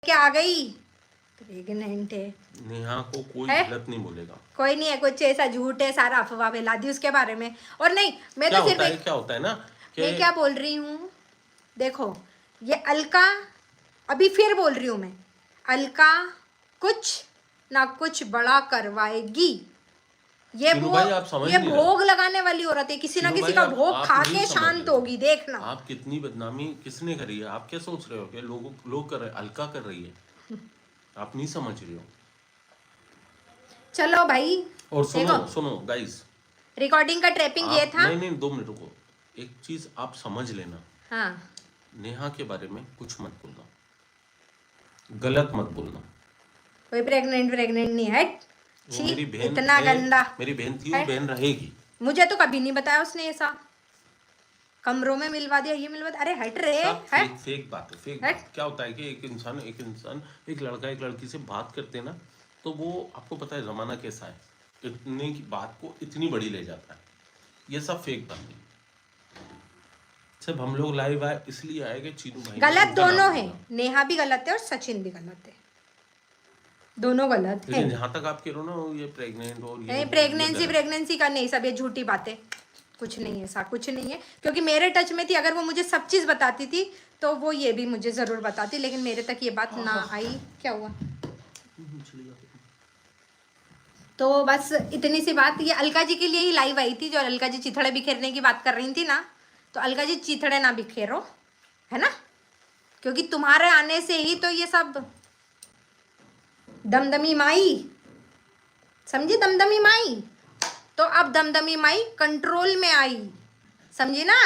क्या आ गई, प्रेग्नेंट है। नेहा को कोई है? गलत नहीं बोलेगा। कोई नहीं है, कुछ ऐसा झूठ है, सारा अफवाह फैला दी उसके बारे में। और नहीं, मैं क्या तो सिर्फ होता है, क्या होता है ना कि मैं क्या बोल रही हूँ, देखो ये अलका, अभी फिर बोल रही हूँ मैं, अलका कुछ ना कुछ बड़ा करवाएगी। ये चीनू वो भाई आप समझ ये नहीं रहे। भोग लगाने वाली औरत है, किसी ना चीनू किसी भाई का भोग आप खा नहीं के समझ शांत रहे हो। होगी, देखना। आप कितनी बदनामी किसने करी है, आप क्या सोच रहे हो कि लोग कर रहे हैं, अलका कर रही है। आप नहीं समझ रहे हो। चलो भाई, और सुनो देखो सुनो गाइस, रिकॉर्डिंग का ट्रैपिंग ये आप था। नहीं 2 मिनट रुको। एक चीज आप समझ लेना, हाँ, नेहा के बारे में कुछ मत बोलना, गलत मत बोलना। कोई प्रेग्नेंट प्रेग्नेंट नहीं है। वो छी, मेरी बहन इतना है, गंदा मेरी बहन थी और है। बहन रहेगी। मुझे तो कभी नहीं बताया उसने ऐसा, कमरों में मिलवा दिया, ये मिलवा दिया। अरे हट रे, सब हट फेक बात है, फेक हट। बात। क्या होता है कि एक लड़का एक लड़की से बात करते हैं ना, तो वो आपको पता है जमाना कैसा है, इतने की बात को इतनी बड़ी ले जाता है। ये सब फेक बात है। सिर्फ हम लोग लाइव आए इसलिए आए कि चीनू भाई ने गलत उनका नाम दोनों है, लिया। नेहा भी गलत है और सचिन भी गलत है, दोनों गलत है। लेकिन जहां तक आप कह रहे हो ना, ये प्रेग्नेंट और ये नहीं, वो, ये प्रेगनेंसी गलत है। प्रेगनेंसी का नहीं, सब ये झूठी बातें, कुछ नहीं है, ऐसा कुछ नहीं है। क्योंकि मेरे टच में थी, अगर वो मुझे सब चीज़ बताती थी तो वो ये भी मुझे ज़रूर बताती, लेकिन मेरे तक ये बात ना आई। क्या हुआ? तो बस इतनी सी बात। ये अलका जी के लिए ही लाइव आई थी, जो अलका जी चिथड़े बिखेरने की बात कर रही थी ना, तो अलका जी चिथड़े ना बिखेरो, है ना, क्योंकि तुम्हारे आने से ही तो ये सब दमदमी माई, समझी, दमदमी माई। तो अब दमदमी माई कंट्रोल में आई, समझी ना।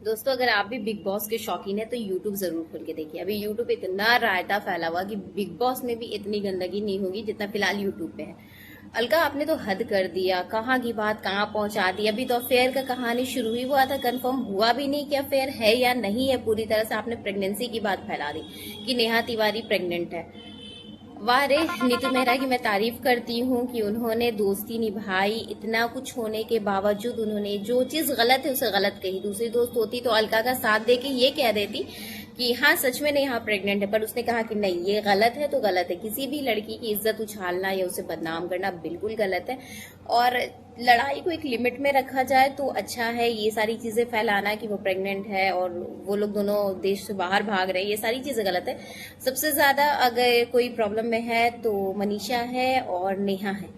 दोस्तों अगर आप भी बिग बॉस के शौकीन है तो यूट्यूब जरूर खोल के देखिए। अभी यूट्यूब इतना रायता फैला हुआ कि बिग बॉस में भी इतनी गंदगी नहीं होगी जितना फिलहाल यूट्यूब पे है। अलका आपने तो हद कर दिया, कहाँ की बात कहाँ पहुंचा दी। अभी तो अफेयर का कहानी शुरू ही हुआ था, कंफर्म हुआ भी नहीं कि अफेयर है या नहीं है। पूरी तरह से आपने प्रेगनेंसी की बात फैला दी कि नेहा तिवारी प्रेग्नेंट है। वाह रे नीतू मेहरा की मैं तारीफ करती हूँ कि उन्होंने दोस्ती निभाई। इतना कुछ होने के बावजूद उन्होंने जो चीज गलत है उसे गलत कही। दूसरी दोस्त होती तो अलका का साथ दे के ये कह देती कि हाँ सच में नेहा प्रेग्नेंट है, पर उसने कहा कि नहीं ये गलत है तो गलत है। किसी भी लड़की की इज्जत उछालना या उसे बदनाम करना बिल्कुल गलत है, और लड़ाई को एक लिमिट में रखा जाए तो अच्छा है। ये सारी चीजें फैलाना कि वो प्रेग्नेंट है और वो लोग दोनों देश से बाहर भाग रहे हैं, ये सारी चीजें गलत है। सबसे ज्यादा अगर कोई प्रॉब्लम में है तो मनीषा है और नेहा है।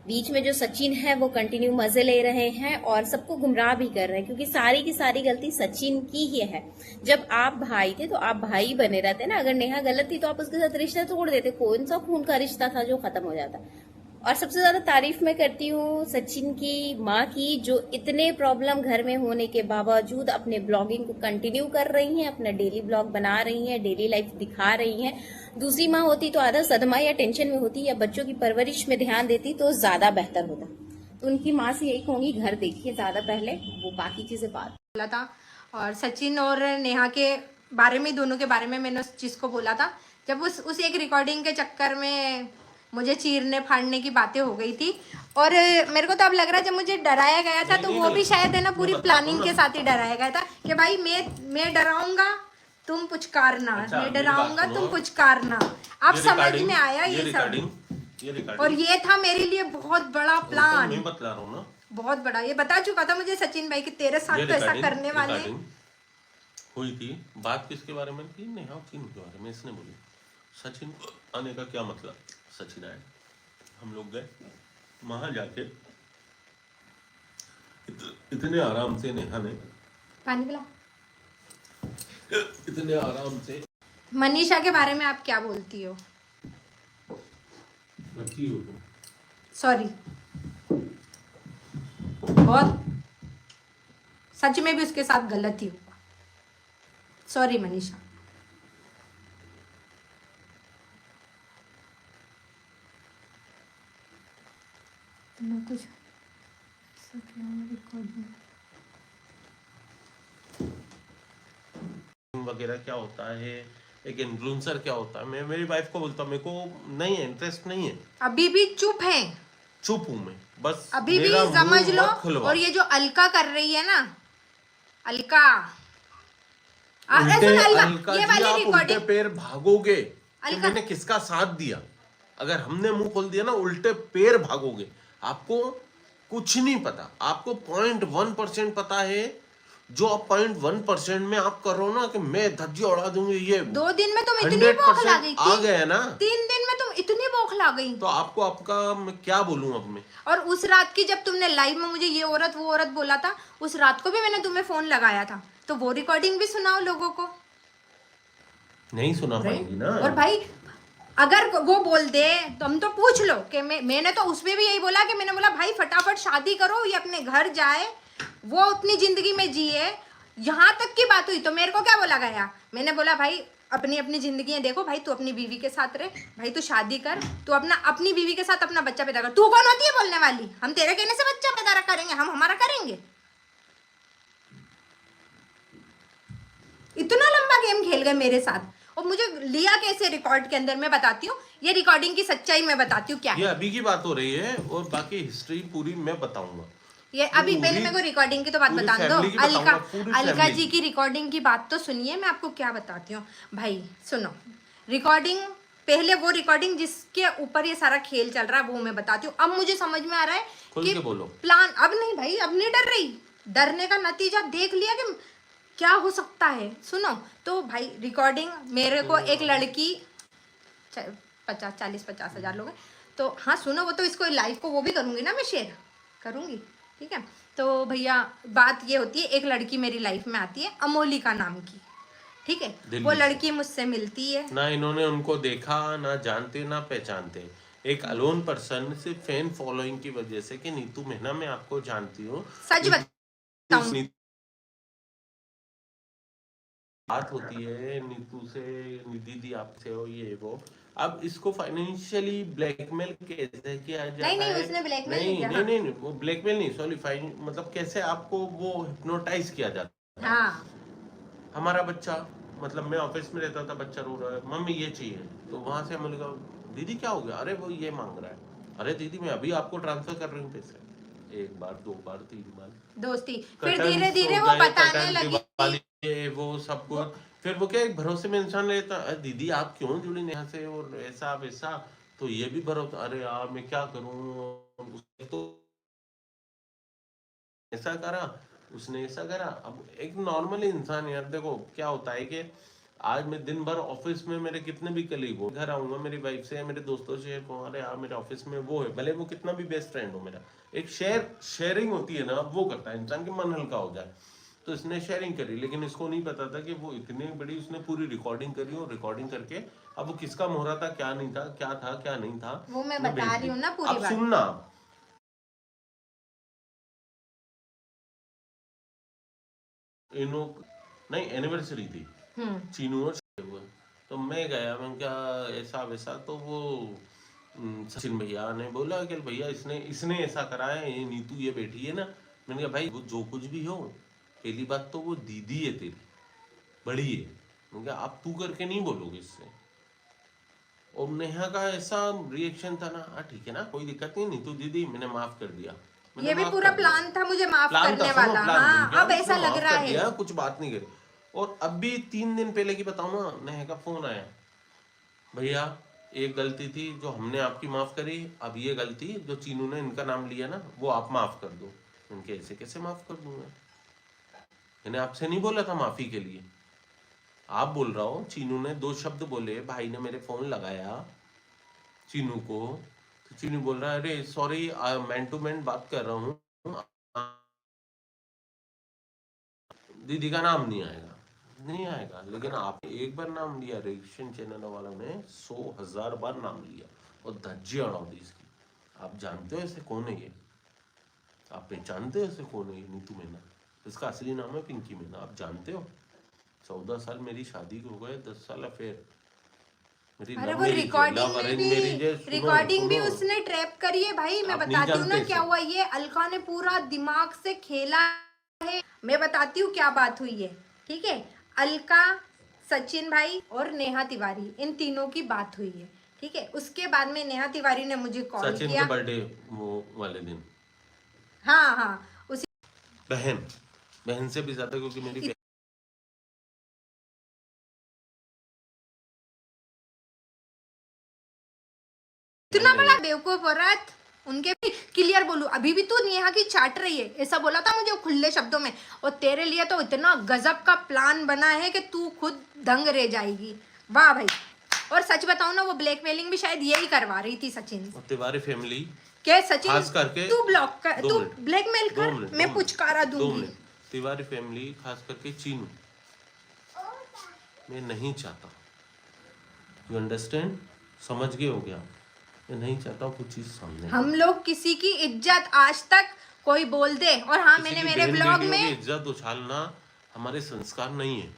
बीच में जो सचिन है वो कंटिन्यू मजे ले रहे हैं और सबको गुमराह भी कर रहे हैं, क्योंकि सारी की सारी गलती सचिन की ही है। जब आप भाई थे तो आप भाई बने रहते ना। अगर नेहा गलत थी तो आप उसके साथ रिश्ता तोड़ देते। कौन सा खून का रिश्ता था जो खत्म हो जाता। और सबसे ज्यादा तारीफ मैं करती हूँ सचिन की माँ की, जो इतने प्रॉब्लम घर में होने के बावजूद अपने ब्लॉगिंग को कंटिन्यू कर रही हैं, अपना डेली ब्लॉग बना रही हैं, डेली लाइफ दिखा रही हैं। दूसरी माँ होती तो आधा सदमा या टेंशन में होती या बच्चों की परवरिश में ध्यान देती तो ज्यादा बेहतर होता। तो उनकी माँ से यही कहूंगी, घर देखिए ज्यादा पहले, वो बाकी चीजें बात बोला था। और सचिन और नेहा के बारे में, दोनों के बारे में मैंने उस चीज़ को बोला था, जब उस एक रिकॉर्डिंग के चक्कर में मुझे चीरने फाड़ने की बातें हो गई थी। और मेरे को तो अब लग रहा है जब मुझे डराया गया था तो वो भी शायद है ना पूरी प्लानिंग के साथ ही डराया गया था कि भाई मैं डराऊंगा तुम पुचकारना, अच्छा, मैं मेरी बात डराऊंगा सुनो। तुम पुचकारना। अब ये समझ रिकॉर्डिंग में आया ये ये सब। रिकॉर्डिंग और ये था मेरे लिए बहुत बड़ा प्लान, मैं बतला रहा हूँ ना, बहुत बड़ा। ये बता चुका था मुझे सचिन भाई कि तेरे साथ ये तो ऐसा करने वाले हैं। रिकॉर्डिंग हुई थी। बात किसके बारे में थी? नेहा और चीनू के बारे में। इसने बोली सचिन आने का क्या मतलब। सचिन आए, हम लोग गए वहां जाके, इतने आराम से नेहा ने, पानी पिला। इतने आराम से। मनीषा के बारे में आप क्या बोलती हो? अच्छी हो तुम। सॉरी, बहुत सच में भी उसके साथ गलत ही हुआ। सॉरी मनीषा। कुछ वगैरह क्या होता है, एक इन्फ्लुएंसर क्या होता है। मैं मेरी वाइफ को बोलता हूँ मेरे को नहीं है, इंटरेस्ट नहीं है। अभी भी चुप है, चुप हूं मैं, बस अभी भी मेरा समझ मुंह लो। मत खुलवा। और ये जो अलका कर रही है ना, अलका उल्टे सुन अलका, अलका ये जी वाली आप उल्टे रिकॉर्डिंग पैर भागोगे कि अलका, मैंने किसका साथ दिया। अगर हमने मुंह खोल दिया ना उल्टे पैर भागोगे। आपको कुछ नहीं पता, आपको 0.1% पता है। जो आप 0.1% में आप कर रहे हो ना कि मैं धज्जी उड़ा दूंगी, ये 2 दिन में तुम इतनी बौखला गई, आ गया ना, 3 दिन में तुम इतनी बौखला गई। तो आपको आपका मैं क्या बोलूं अब मैं। और उस रात की जब तुमने लाइव में मुझे ये औरत वो औरत बोला था, उस रात को भी मैंने तुम्हें फोन लगाया था, तो वो रिकॉर्डिंग भी सुनाओ लोगों को। नहीं सुना पाएंगी ना। और भाई अगर वो बोल दे तो हम तो पूछ लो कि मैंने तो उसमें भी यही बोला कि मैंने बोला भाई फटाफट शादी करो, ये अपने घर जाए, वो अपनी जिंदगी में जिए। यहाँ तक की बात हुई तो मेरे को क्या बोला गया, मैंने बोला भाई अपनी अपनी जिंदगी देखो भाई, तू अपनी बीवी के साथ रहे भाई, तू शादी कर, तू अपनी बीवी के साथ अपना बच्चा पैदा कर। तू कौन होती है बोलने वाली, हम तेरे कहने से बच्चा पैदा करेंगे, हम हमारा करेंगे। इतना लंबा गेम खेल गए मेरे साथ, और मुझे लिया कैसे रिकॉर्ड के अंदर, मैं बताती हूँ ये रिकॉर्डिंग की सच्चाई मैं बताती हूँ क्या ये है। अभी की बात हो रही है और बाकी हिस्ट्री पूरी मैं बताऊंगा। ये अभी पहले मेरे को रिकॉर्डिंग की तो बात बता दो। अलका जी की रिकॉर्डिंग की बात तो सुनिए, मैं आपको क्या बताती हूँ भाई। सुनो रिकॉर्डिंग, पहले वो रिकॉर्डिंग जिसके ऊपर ये सारा खेल चल रहा है वो मैं बताती हूँ। अब मुझे समझ में आ रहा है कि प्लान, अब नहीं भाई, अब नहीं डर रही, डरने का नतीजा देख लिया कि क्या हो सकता है। सुनो तो भाई रिकॉर्डिंग, मेरे को एक लड़की 40-50 हजार लोग हैं तो हाँ सुनो, वो तो इसको लाइव को वो भी करूंगी ना, मैं शेयर करूंगी, ठीक है। तो भैया बात ये होती है, एक लड़की मेरी लाइफ में आती है अमोलिका नाम की, ठीक है। वो लड़की मुझसे मिलती है ना, इन्होंने उनको देखा ना, जानते ना पहचानते, एक अलोन पर्सन सिर्फ फैन फॉलोइंग की वजह से कि नीतू मेहना मैं आपको जानती हूँ, सच बताऊं बात होती है नीतू से, दीदी आपसे हो ये वो। अब इसको फाइनेंशियली ब्लैकमेल कैसे किया जाता है? नहीं उसने ब्लैकमेल नहीं किया, नहीं नहीं वो ब्लैकमेल नहीं, सॉरी, मतलब कैसे आपको वो हिप्नोटाइज किया जाता है। हाँ हमारा बच्चा, मतलब मैं ऑफिस में रहता था, बच्चा रो रहा है, मम्मी ये चाहिए, तो वहां से हमने कहा दीदी क्या हो गया, अरे वो ये मांग रहा है, अरे दीदी मैं अभी आपको ट्रांसफर कर रही हूँ पैसे। 1 बार 2 बार 3 बार दोस्ती, फिर धीरे धीरे वो बताने लगी वो सब कुछ। फिर वो क्या एक भरोसे में इंसान रहता, अरे दीदी आप क्यों जुड़ी नेहा से और ऐसा वैसा, तो ये भी भरोसा, अरे यार मैं क्या करूं, उसने तो ऐसा करा, उसने ऐसा करा। अब एक नॉर्मल इंसान यार, देखो क्या होता है कि आज मैं दिन भर ऑफिस में, मेरे कितने भी कलीग हो, घर आऊंगा मेरी वाइफ से या मेरे दोस्तों से, अरे यार मेरे ऑफिस में वो है, भले वो कितना भी बेस्ट फ्रेंड हो मेरा, एक शेयरिंग होती है ना, वो करता है इंसान के मन हल्का हो जाए। तो इसने शेयरिंग करी, लेकिन इसको नहीं पता था कि वो इतनी बड़ी, उसने पूरी रिकॉर्डिंग करी, और रिकॉर्डिंग करके अब वो किसका मोहरा था, क्या नहीं था, क्या था क्या नहीं था, वो मैं बता रही हूँ ना पूरी अब बात। सुनना, नहीं एनिवर्सरी थी चीनू और हुआ, तो मैं गया, मैं क्या ऐसा वैसा, तो वो सचिन भैया ने बोला कि भैया इसने ऐसा करा है, ये नीतू ये बैठी है ना। मैंने कहा भाई वो जो कुछ भी हो, पहली बात तो वो दीदी है तेरी, बड़ी है, मैंने कहा आप तू करके नहीं बोलोगे इससे। और नेहा का ऐसा रिएक्शन था ना, ठीक है ना कोई दिक्कत नहीं, नीतू दीदी मैंने माफ कर दिया, ये भी पूरा प्लान था मुझे माफ करने वाला। हाँ अब ऐसा लग रहा है, कुछ बात नहीं करी। और अब भी 3 दिन पहले की बताऊं ना, नेहा का फोन आया, भैया एक गलती थी जो हमने आपकी माफ करी, अब ये गलती जो चीनू ने इनका नाम लिया ना, वो आप माफ कर दो। इनके ऐसे कैसे माफ कर दूंगा, मैंने आपसे नहीं बोला था माफी के लिए, आप बोल रहा हो। चीनू ने 2 शब्द बोले, भाई ने मेरे फोन लगाया चीनू को, तो चीनू बोल रहा है अरे सॉरी मैन टू मैन बात कर रहा हूँ, दीदी का नाम नहीं आएगा, नहीं आएगा। लेकिन आपने एक बार नाम लिया, रिएक्शन चैनल वालों ने 100,000 बार नाम लिया और धज्जी अड़ा दी इसकी। आप जानते हो ऐसे कौन है ये, आप पहचानते हो ऐसे कौन है ये नीतू मेहना, इसका असली नाम है पिंकी मेहना, आप जानते हो। 14 साल मेरी शादी को हो गए, 10 साल अफेयर। अरे वो रिकॉर्डिंग भी उसने ट्रैप करी है भाई, मैं बताती हूँ ना क्या हुआ। ये अलका ने पूरा दिमाग से खेला है, मैं बताती हूँ क्या बात हुई है, ठीक है। अलका, सचिन भाई और नेहा तिवारी, इन तीनों की बात हुई है, ठीक है। उसके बाद में नेहा तिवारी ने मुझे कॉल किया, सचिन के बर्थडे वो वाले दिन, हाँ उसी बहन से भी ज्यादा, क्योंकि मेरी बेवकूफ औरत, उनके भी क्लियर बोलूं, अभी भी तू नेहा की चाट रही है, ऐसा बोला था मुझे खुले शब्दों में। और तेरे लिए तो इतना गजब का प्लान बना है कि तू खुद दंग रह जाएगी। वाह भाई। और सच बताऊं ना, वो ब्लैकमेलिंग भी शायद यही करवा रही थी सचिन से। तिवारी फैमिली क्या सचिन, खास करके तू ब्लॉक कर, दो तू मिनट, ब्लैकमेल कर, मैं पुचकारा दूंगी। तिवारी फैमिली खास करके चीनू, मैं नहीं चाहता, यू अंडरस्टैंड, समझ गए हो गया, मैं नहीं चाहता हूँ कुछ चीज सामने। हम लोग किसी की इज्जत आज तक कोई बोल दे, और हाँ मैंने मेरे ब्लॉग में इज्जत उछालना हमारे संस्कार नहीं है।